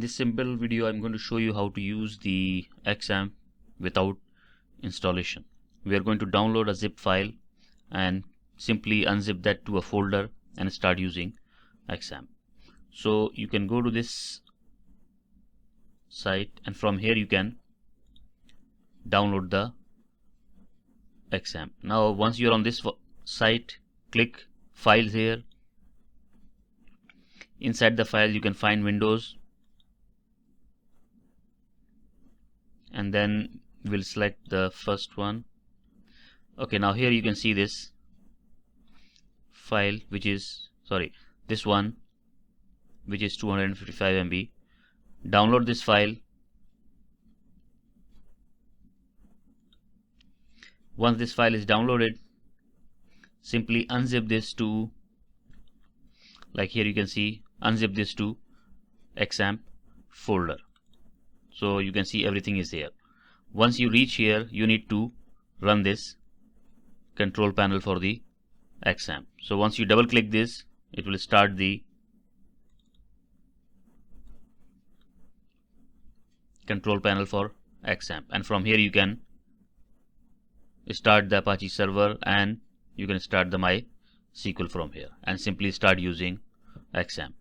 this simple video I'm going to show you how to use the XAMPP without installation. We are going to download a zip file and simply unzip that to a folder and start using XAMPP. So you can go to this site and from here you can download the XAMPP. Now once you're on this site, click files here. Inside the file you can find Windows, and then we'll select the first one. Okay, now here you can see this file, which is this one, which is 255 MB. Download this file. Once this file is downloaded, simply unzip this to, like here you can see, unzip this to XAMPP folder. So you can see everything is here. Once you reach here, you need to run this control panel for the XAMPP. So once you double click this, it will start the control panel for XAMPP, and from here you can start the Apache server and you can start the MySQL from here and simply start using XAMPP.